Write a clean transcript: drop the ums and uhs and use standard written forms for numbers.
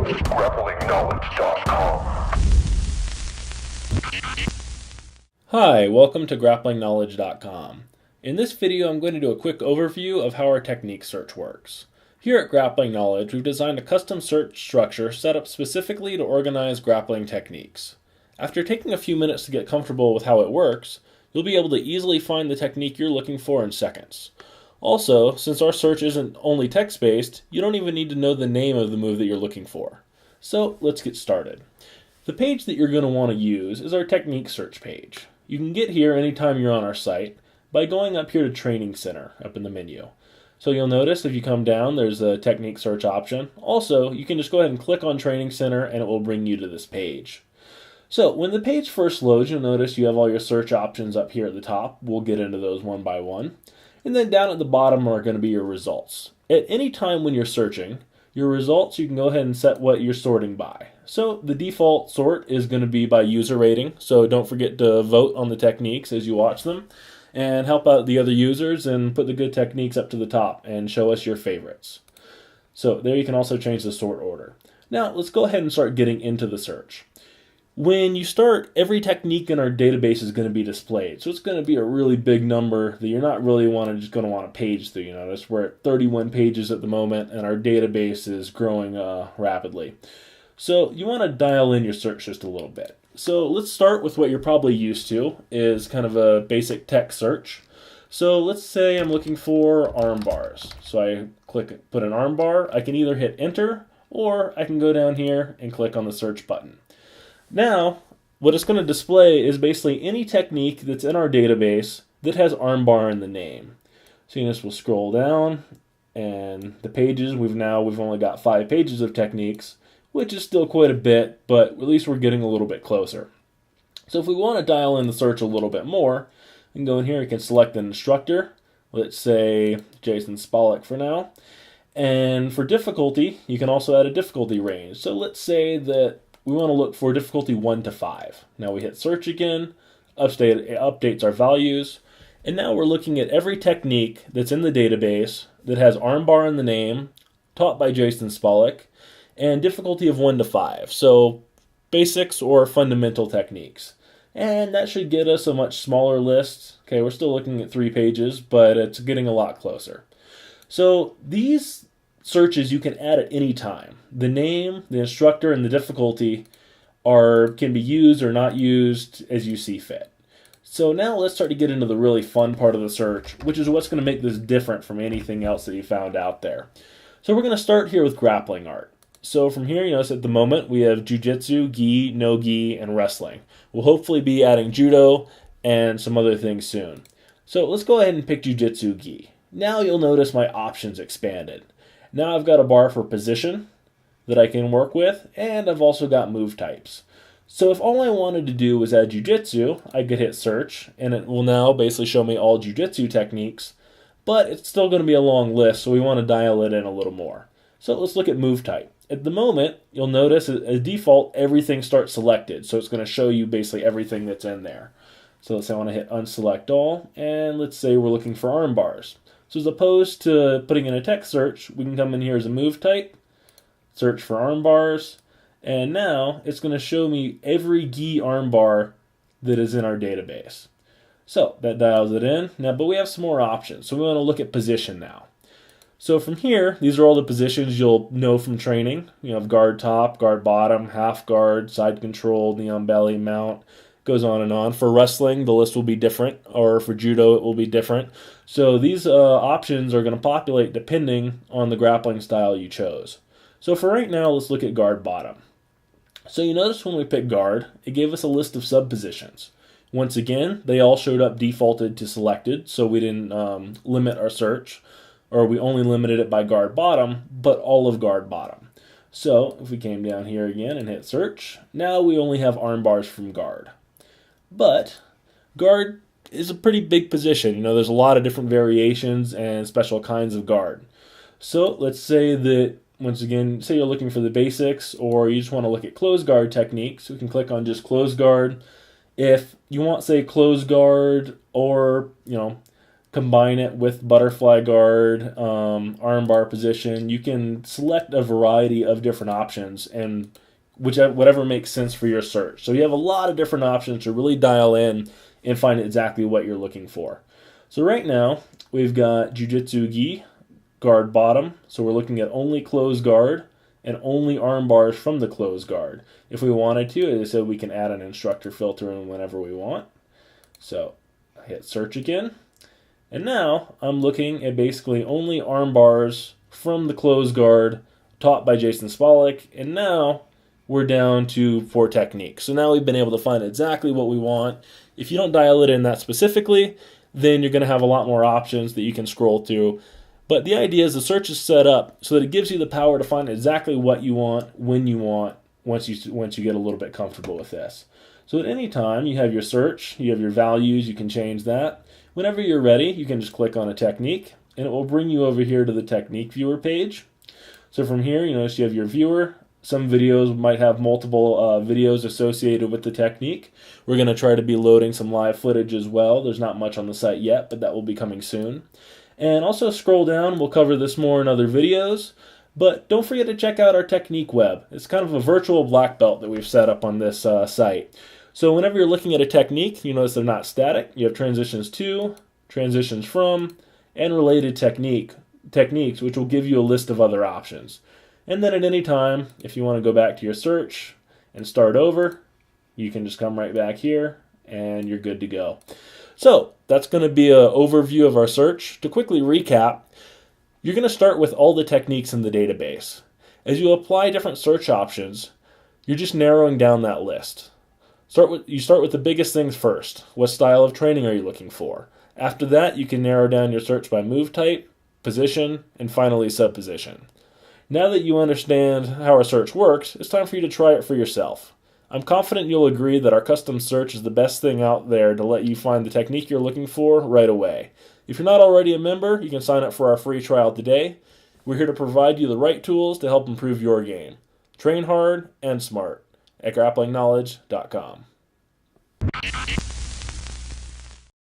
GrapplingKnowledge.com. Hi, welcome to GrapplingKnowledge.com. In this video, I'm going to do a quick overview of how our technique search works. Here at Grappling Knowledge, we've designed a custom search structure set up specifically to organize grappling techniques. After taking a few minutes to get comfortable with how it works, you'll be able to easily find the technique you're looking for in seconds. Also, since our search isn't only text-based, you don't even need to know the name of the move that you're looking for. So let's get started. The page that you're going to want to use is our technique search page. You can get here anytime you're on our site by going up here to Training Center up in the menu. So you'll notice if you come down, there's a technique search option. Also, you can just go ahead and click on Training Center and it will bring you to this page. So when the page first loads, you'll notice you have all your search options up here at the top. We'll get into those one by one. And then down at the bottom are going to be your results. At any time when you're searching, your results, you can go ahead and set what you're sorting by. So the default sort is going to be by user rating. So don't forget to vote on the techniques as you watch them and help out the other users and put the good techniques up to the top and show us your favorites. So there you can also change the sort order. Now let's go ahead and start getting into the search. When you start, every technique in our database is going to be displayed. So it's going to be a really big number that you're not really just going to want to page through. You notice we're at 31 pages at the moment and our database is growing rapidly. So you want to dial in your search just a little bit. So let's start with what you're probably used to is kind of a basic text search. So let's say I'm looking for arm bars. So I put an arm bar. I can either hit enter or I can go down here and click on the search button. Now, what it's going to display is basically any technique that's in our database that has armbar in the name. So you notice we'll scroll down, and the pages, we've only got 5 pages of techniques, which is still quite a bit, but at least we're getting a little bit closer. So if we want to dial in the search a little bit more, we can go in here, we can select an instructor. Let's say Jason Spolek for now. And for difficulty, you can also add a difficulty range. So let's say that we want to look for difficulty 1 to 5. Now we hit search again, it updates our values, and now we're looking at every technique that's in the database that has armbar in the name, taught by Jason Spolek, and difficulty of 1 to 5. So basics or fundamental techniques. And that should get us a much smaller list. Okay, we're still looking at 3 pages, but it's getting a lot closer. So these searches you can add at any time. The name, the instructor, and the difficulty can be used or not used as you see fit. So now let's start to get into the really fun part of the search, which is what's going to make this different from anything else that you found out there. So we're going to start here with grappling art. So from here, you notice at the moment we have jiu-jitsu, gi, no-gi, and wrestling. We'll hopefully be adding judo and some other things soon. So let's go ahead and pick jiu-jitsu gi. Now you'll notice my options expanded. Now I've got a bar for position that I can work with, and I've also got move types. So if all I wanted to do was add jiu-jitsu, I could hit search, and it will now basically show me all jiu-jitsu techniques, but it's still going to be a long list, so we want to dial it in a little more. So let's look at move type. At the moment, you'll notice as default, everything starts selected, so it's going to show you basically everything that's in there. So let's say I want to hit unselect all, and let's say we're looking for arm bars. So as opposed to putting in a text search, we can come in here as a move type, search for arm bars, and now it's going to show me every gi arm bar that is in our database. So that dials it in. Now, but we have some more options. So we want to look at position now. So from here, these are all the positions you'll know from training. You have guard top, guard bottom, half guard, side control, knee on belly, mount. Goes on and on. For wrestling, the list will be different, or for judo, it will be different. So these options are going to populate depending on the grappling style you chose. So for right now, let's look at guard bottom. So you notice when we picked guard, it gave us a list of sub-positions. Once again, they all showed up defaulted to selected, so we didn't limit our search, or we only limited it by guard bottom, but all of guard bottom. So if we came down here again and hit search, now we only have arm bars from guard. But guard is a pretty big position. There's a lot of different variations and special kinds of guard. So let's say that, once again, say you're looking for the basics or you just want to look at close guard techniques. We can click on just close guard. If you want, say, close guard or, combine it with butterfly guard, armbar position. You can select a variety of different options and whatever makes sense for your search. So you have a lot of different options to really dial in and find exactly what you're looking for. So right now we've got Jiu-Jitsu gi, guard bottom. So we're looking at only closed guard and only arm bars from the closed guard. If we wanted to, as I said, we can add an instructor filter in whenever we want. So I hit search again. And now I'm looking at basically only arm bars from the closed guard taught by Jason Spolek. And now we're down to 4 techniques. So now we've been able to find exactly what we want. If you don't dial it in that specifically, then you're going to have a lot more options that you can scroll through. But the idea is the search is set up so that it gives you the power to find exactly what you want, when you want, once you get a little bit comfortable with this. So at any time, you have your search, you have your values, you can change that. Whenever you're ready, you can just click on a technique, and it will bring you over here to the technique viewer page. So from here, you notice you have your viewer. Some videos might have multiple videos associated with the technique. We're going to try to be loading some live footage as well. There's not much on the site yet, but that will be coming soon. And also scroll down. We'll cover this more in other videos. But don't forget to check out our technique web. It's kind of a virtual black belt that we've set up on this site. So whenever you're looking at a technique, you notice they're not static. You have transitions to, transitions from, and related techniques, which will give you a list of other options. And then at any time, if you want to go back to your search and start over, you can just come right back here and you're good to go. So that's going to be an overview of our search. To quickly recap, you're going to start with all the techniques in the database. As you apply different search options, you're just narrowing down that list. You start with the biggest things first. What style of training are you looking for? After that, you can narrow down your search by move type, position, and finally subposition. Now that you understand how our search works, it's time for you to try it for yourself. I'm confident you'll agree that our custom search is the best thing out there to let you find the technique you're looking for right away. If you're not already a member, you can sign up for our free trial today. We're here to provide you the right tools to help improve your game. Train hard and smart at GrapplingKnowledge.com.